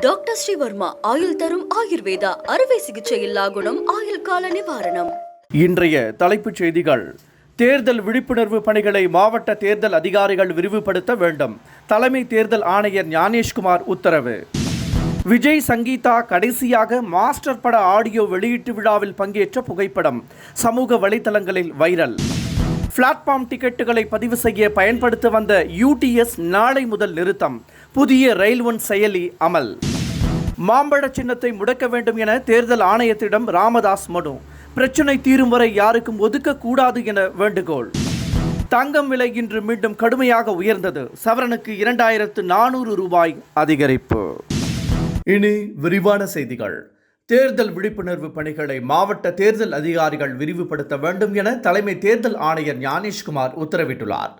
Doctor Sreevarma ஆயுள் தரும் ஆயுர்வேதா அறுவை சிகிச்சையில்லா குணம் ஆயுள் கால நிவாரணம். இன்றைய தலைப்புச் செய்திகள். தேர்தல் விழிப்புணர்வு பணிகளை மாவட்ட தேர்தல் அதிகாரிகள் விரிவுபடுத்த வேண்டும். தலைமை தேர்தல் ஆணையர் ஞானேஷ்குமார் உத்தரவு. விஜய் சங்கீதா கடைசியாக மாஸ்டர் பட ஆடியோ வெளியீட்டு விழாவில் பங்கேற்ற புகைப்படம் சமூக வலைதளங்களில் வைரல். பிளாட்ஃபார்ம் டிக்கெட்டுகளை பதிவு செய்ய பயன்படுத்த வந்த UTS நாளை முதல் நிறுத்தம். புதிய ரயில் ஒன் செயலி அமல். மாம்பழ சின்னத்தை முடக்க வேண்டும் என தேர்தல் ஆணையத்திடம் ராமதாஸ் மனு. பிரச்சினை தீரும் வரை யாருக்கும் ஒதுக்கக்கூடாது என வேண்டுகோள். தங்கம் விலை இன்று மீண்டும் கடுமையாக உயர்ந்தது. சவரனுக்கு 2400 ரூபாய் அதிகரிப்பு. இனி விரிவான செய்திகள். தேர்தல் விழிப்புணர்வு பணிகளை மாவட்ட தேர்தல் அதிகாரிகள் விரிவுபடுத்த வேண்டும் என தலைமை தேர்தல் ஆணையர் ஞானேஷ்குமார் உத்தரவிட்டுள்ளார்.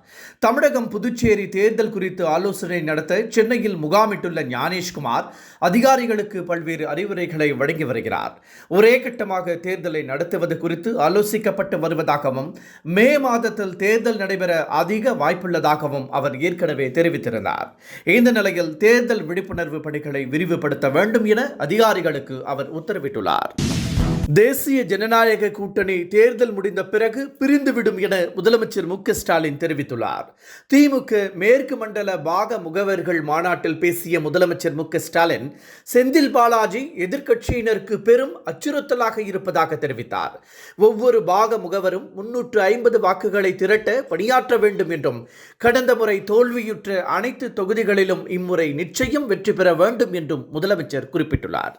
தமிழகம் புதுச்சேரி தேர்தல் குறித்து ஆலோசனை நடத்த சென்னையில் முகாமிட்டுள்ள ஞானேஷ்குமார் அதிகாரிகளுக்கு பல்வேறு அறிவுரைகளை வழங்கி வருகிறார். ஒரே கட்டமாக தேர்தலை நடத்துவது குறித்து ஆலோசிக்கப்பட்டு வருவதாகவும் மே மாதத்தில் தேர்தல் நடைபெற அதிக வாய்ப்புள்ளதாகவும் அவர் ஏற்கனவே தெரிவித்திருந்தார். இந்த நிலையில் தேர்தல் விழிப்புணர்வு பணிகளை விரிவுபடுத்த வேண்டும் என அதிகாரிகளுக்கு அவர் உத்தரவிட்டுள்ளார். தேசிய ஜனநாயக கூட்டணி தேர்தல் முடிந்த பிறகு பிரிந்துவிடும் என முதலமைச்சர் மு.க.ஸ்டாலின் தெரிவித்துள்ளார். திமுக மேற்கு மண்டல பாக முகவர்கள் மாநாட்டில் பேசிய முதலமைச்சர் மு.க.ஸ்டாலின் செந்தில் பாலாஜி எதிர்க்கட்சியினருக்கு பெரும் அச்சுறுத்தலாக இருப்பதாக தெரிவித்தார். ஒவ்வொரு பாக முகவரும் 350 வாக்குகளை திரட்ட பணியாற்ற வேண்டும் என்றும் கடந்த முறை தோல்வியுற்ற அனைத்து தொகுதிகளிலும் இம்முறை நிச்சயம் வெற்றி பெற வேண்டும் என்றும் முதலமைச்சர் குறிப்பிட்டுள்ளார்.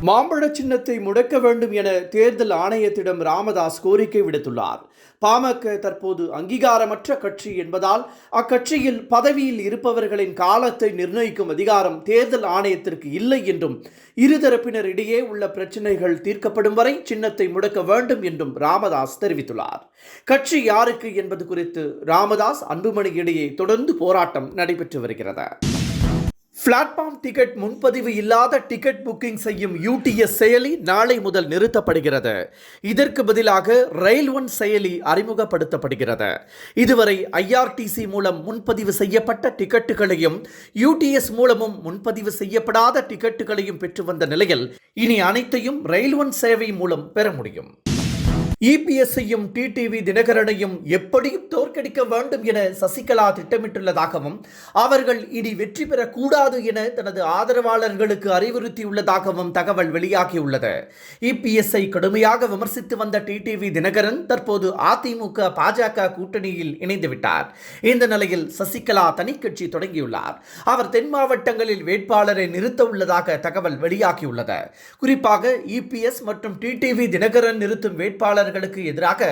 மாம்பழ சின்னத்தை முடக்க வேண்டும் என தேர்தல் ஆணையத்திடம் ராமதாஸ் கோரிக்கை விடுத்துள்ளார். பாமக தற்போது அங்கீகாரமற்ற கட்சி என்பதால் அக்கட்சியில் பதவியில் இருப்பவர்களின் காலத்தை நிர்ணயிக்கும் அதிகாரம் தேர்தல் ஆணையத்திற்கு இல்லை என்றும் இருதரப்பினரிடையே உள்ள பிரச்சனைகள் தீர்க்கப்படும் வரை சின்னத்தை முடக்க வேண்டும் என்றும் ராமதாஸ் தெரிவித்துள்ளார். கட்சி யாருக்கு என்பது குறித்து ராமதாஸ் அன்புமணி இடையே தொடர்ந்து போராட்டம் நடைபெற்று வருகிறது. பிளாட்ஃபார்ம் டிக்கெட் முன்பதிவு இல்லாத டிக்கெட் புக்கிங் செய்யும் UTS செயலி நாளை முதல் நிறுத்தப்படுகிறது. இதற்கு பதிலாக ரயில் ஒன் செயலி அறிமுகப்படுத்தப்படுகிறது. இதுவரை IRTC மூலம் முன்பதிவு செய்யப்பட்ட டிக்கெட்டுகளையும் UTS மூலமும் முன்பதிவு செய்யப்படாத டிக்கெட்டுகளையும் பெற்று வந்த நிலையில் இனி அனைத்தையும் ரயில் ஒன் சேவை மூலம் பெற முடியும். EPSஐயும் TTV தினகரனையும் எப்படியும் தோற்கடிக்க வேண்டும் என சசிகலா திட்டமிட்டுள்ளதாகவும் அவர்கள் இனி வெற்றி பெறக்கூடாது என தனது ஆதரவாளர்களுக்கு அறிவுறுத்தியுள்ளதாகவும் தகவல் வெளியாகியுள்ளது. EPSஐ கடுமையாக விமர்சித்து வந்த TTV தினகரன் தற்போது அதிமுக பாஜக கூட்டணியில் இணைந்துவிட்டார். இந்த நிலையில் சசிகலா தனிக்கட்சி தொடங்கியுள்ளார். அவர் தென் மாவட்டங்களில் வேட்பாளரை நிறுத்த உள்ளதாக தகவல் வெளியாகியுள்ளது. குறிப்பாக EPS மற்றும் TTV தினகரன் நிறுத்தும் வேட்பாளர்கள் எதிராக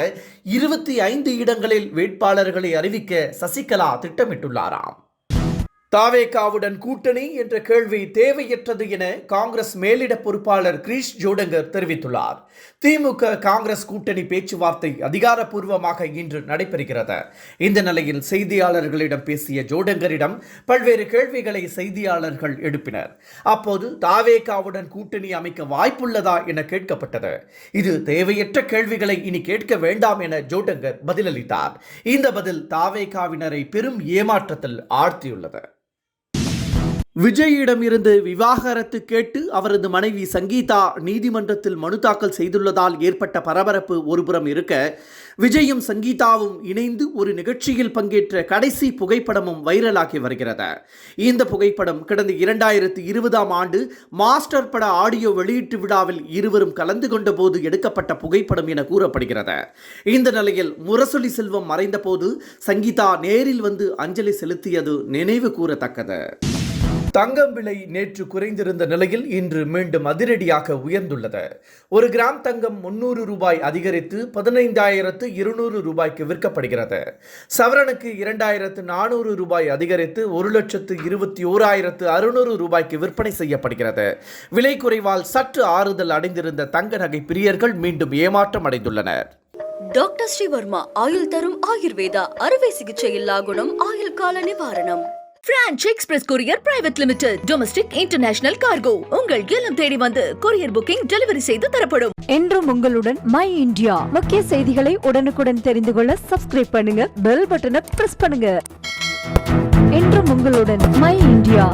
25 இடங்களில் வேட்பாளர்களை அறிவிக்க சசிகலா திட்டமிட்டுள்ளாராம். தாவேகாவுடன் கூட்டணி என்ற கேள்வி தேவையற்றது என காங்கிரஸ் மேலிட பொறுப்பாளர் கிரீஷ் ஜோடங்கர் தெரிவித்துள்ளார். திமுக காங்கிரஸ் கூட்டணி பேச்சுவார்த்தை அதிகாரப்பூர்வமாக இன்று நடைபெறுகிறது. இந்த நிலையில் செய்தியாளர்களிடம் பேசிய ஜோடங்கரிடம் பல்வேறு கேள்விகளை செய்தியாளர்கள் எழுப்பினர். அப்போது தாவேகாவுடன் கூட்டணி அமைக்க வாய்ப்புள்ளதா என கேட்கப்பட்டது. இது தேவையற்ற கேள்விகளை இனி கேட்க வேண்டாம் என ஜோடங்கர் பதிலளித்தார். இந்த பதில் தாவேகாவினரை பெரும் ஏமாற்றத்தில் ஆழ்த்தியுள்ளது. விஜயிடம் இருந்து விவாகரத்து கேட்டு அவரது மனைவி சங்கீதா நீதிமன்றத்தில் மனு தாக்கல் செய்துள்ளதால் ஏற்பட்ட பரபரப்பு ஒருபுறம் இருக்க, விஜயும் சங்கீதாவும் இணைந்து ஒரு நிகழ்ச்சியில் பங்கேற்ற கடைசி புகைப்படமும் வைரலாகி வருகிறது. இந்த புகைப்படம் கடந்த 2020ஆம் ஆண்டு மாஸ்டர் பட ஆடியோ வெளியீட்டு விழாவில் இருவரும் கலந்து கொண்ட போது எடுக்கப்பட்ட புகைப்படம் என கூறப்படுகிறது. இந்த நிலையில் முரசொலி செல்வம் மறைந்த போது சங்கீதா நேரில் வந்து அஞ்சலி செலுத்தியது நினைவு கூறத்தக்கது. தங்கம் விலை நேற்று குறைந்திருந்த நிலையில் இன்று மீண்டும் அதிரடியாக உயர்ந்துள்ளது. ஒரு கிராம் தங்கம் 300 ரூபாய் அதிகரித்து 15,200 ரூபாய்க்கு விற்கப்படுகிறது. சவரனுக்கு 2,400 ரூபாய் அதிகரித்து 1,21,600 ரூபாய்க்கு விற்பனை செய்யப்படுகிறது. விலை குறைவால் சற்று ஆறுதல் அடைந்திருந்த தங்க நகை பிரியர்கள் மீண்டும் ஏமாற்றம் அடைந்துள்ளனர். டாக்டர் ஸ்ரீவர்மா ஆயுள் தரும் ஆயுர்வேதா அறுவை சிகிச்சையில்லா குணம் ஆயுள் கால நிவாரணம். Branch express courier private limited. Domestic international cargo. உங்கள் இல்லம் தேடி வந்து கொரியர் புக்கிங் டெலிவரி செய்து தரப்படும். என்றும் உங்களுடன் மை இந்தியா. முக்கிய செய்திகளை உடனுக்குடன் தெரிந்து கொள்ள சப்ஸ்கிரைப் பண்ணுங்க, பெல் பட்டனை பிரஸ் பண்ணுங்க. என்றும் உங்களுடன் மை இந்தியா.